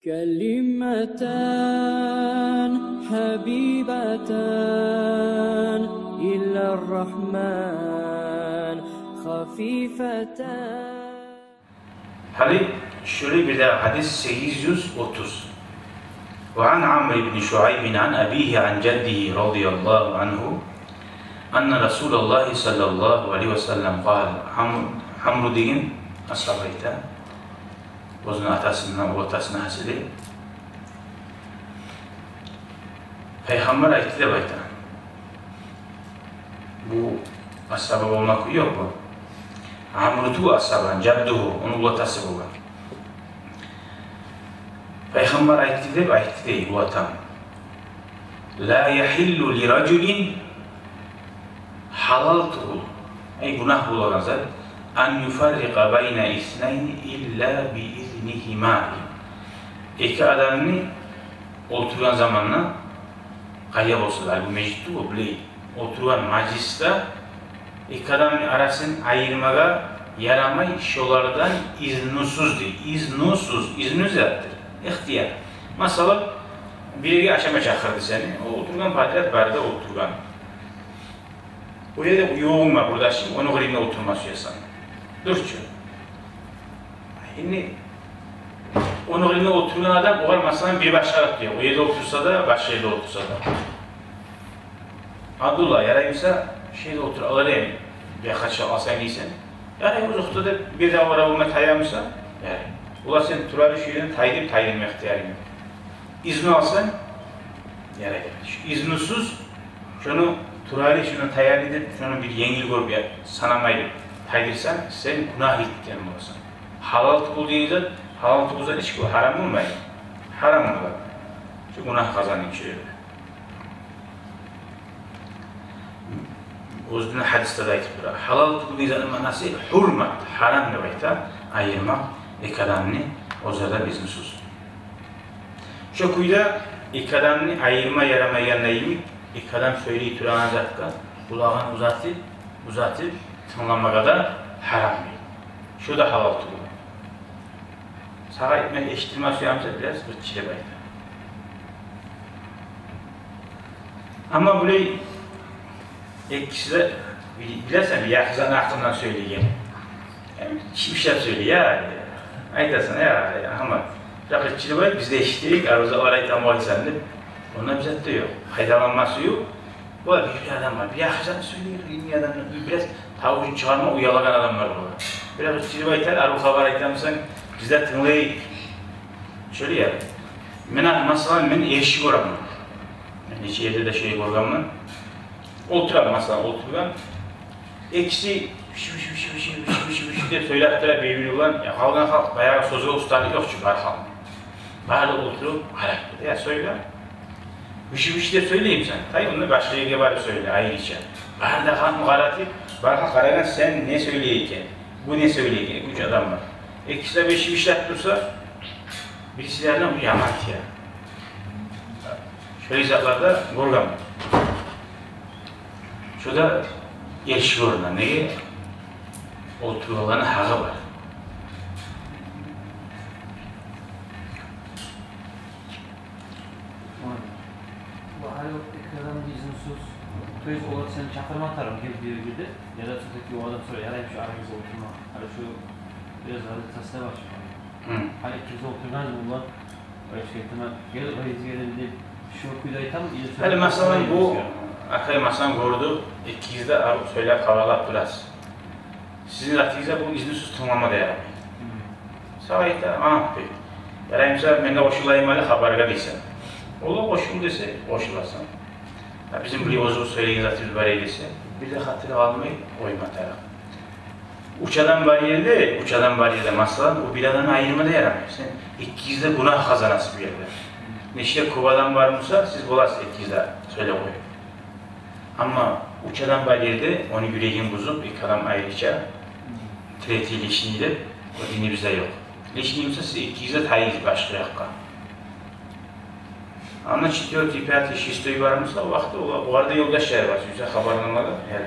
كلمتان حبيبتان إلى الرحمن خفيفتان. Hadi şöyle bir daha hadis 830. Ve an Amr ibn Şuayb an abihi an ceddihi radıyallahu anhu anna Resulullah sallallahu aleyhi ve sellem kal. Hamr deyin ashabıydı. Bozun atasından ortasına hasili. Peygamber ayeti de bayta. Bu ashab olmak yok bu. Amr'u ashaban cadduhu onun ortası bu. Peygamber ayeti de ayeti değil bu atam. La yahillu li raculin halaltuhu. Ey günah olan zat an yufarriqa bayna isnayni illa bi iznihima. İki adamın oturan zamanla kayıp olsalar bu meclitte o bile oturan mecliste iki adamın arasını ayırmaya yaramay şolardan iznusuzdur. İznüz yaptır. İhtiyar. Mesela biri aşama çakırdı seni. O oturgan padret barda oturgan. Oraya da yoğun var burada şimdi. Onu gribine oturması yasan. Dur şu. Şimdi onu gribine oturgan adam o masadan bir başka atıyor. O yerde otursa da başka yerde otursa da. Abdullah yarayımsa şeyde otur. Alayım. Bir kaç alsan iyisen. Yani uzakta da bir daha var olmak hayamsa. Yani. Ula sen turarı şiirini tayyip ihtiyarın yok. İzni alsan, yere gelir. İznusuz, şunu turarı şunu tayyip edip, şunu bir yengil grup sanamayı tayyipsen, sen günah gittiğin olursun. Halal tıkul deyince, halal tıkulsa ilişki var. Haram olmayı. Haram olur. Şu günah kazanın şöyle. O yüzden hadiste de ayıp bırak. Halal tıkul deyince manası hurmat, haram demekten ayırmak. İkadamını o zaman iznsiz. Şu kuyuda ikadamını ayırma yaramayan neymi? İkadam söyleyip duran zatka kulağını uzatıp tınlama kadar haram değil. Şu da halal tuğlu. Sağa etmek eşitilme suyamsa biraz ırkçıda baydı. Ama böyle ikisi de bilirsen bir yakızan aklından söyleyeyim. Yani bir şey söylüyor ya. Aytasın ya ama rakıtçılığı var, biz de eşitlik, arada arayı tam vaysandı. Onlar bize de yok, haydalanması yok. Bu arada bir adam var, bir yakışan söylüyor, ilmi adamlar, biraz tavuğun çağırma, uyalagan adamlar var. Biraz rakıtçılığı aytar, arada haber aytamsan, bizde tınlayı şöyle ya. Mesela ben eşi koramam. Neçe yerde de şey koramam. Oturam mesela, oturan. Eksi diye söylettiler birbirine olan halkın halk bayağı sözü ustalık yok çünkü halk. Böyle oturup hareketli ya söyle. Vişi de söyleyeyim sen. Tabii onu başka yere bari söyle ayrıca. Böyle halk muharatip, bak karagan sen ne söyleyeyken, bu ne söyleyeyken, üç adam var. İkisi de vişi dursa, birisilerden bu yaman ya. Şöyle izahlarda gorgam. Şurada gelişiyor orada neyi? Oturulan hağı var. Bu hayvattaki adam izinsiz. Toyuz olarak seni çakırma atarım gibi bir gidi. Ya da tuttaki o adam sonra yarayım şu aramızda oturma. Hani şu biraz tasına var şu an. Hani kimse oturgan bunlar. Öyle şey tamam. Gel gelir deyip şu kuyuda tam iyi söyle. Hani mesela bu akay masan gördü. İkizde arıp söyler kavalap biraz. Sizin zaten bu iznisiz tınlama da yaramayın. Sahip de anam pek. Yarayımsa ben de koşulayım öyle haberga değilsen. Ola koşul dese koşulasın. Bizim buraya ozuğu söyleyin zaten biz bari dese. Bir de hatırı almayı koyma taraf. Uçadan bariyerde mesela o bir adamı ayırma da yaramıyor. Sen ikizde günah kazanası bir yerde. Neşte kovadan varmışsa siz bulasın ikizde söyle koyun. Ama uçadan bariyerde onu yüreğin bozup bir adam ayrıca treti leşiniyle o dini bizde yok. Leşiniyimse size ikizde tayiz başka yakka. Anla çıtıyor tipiyat leşistoyu varmışsa o vakti o arada yoldaş yer var. Yüzde haberlamalı. Yani.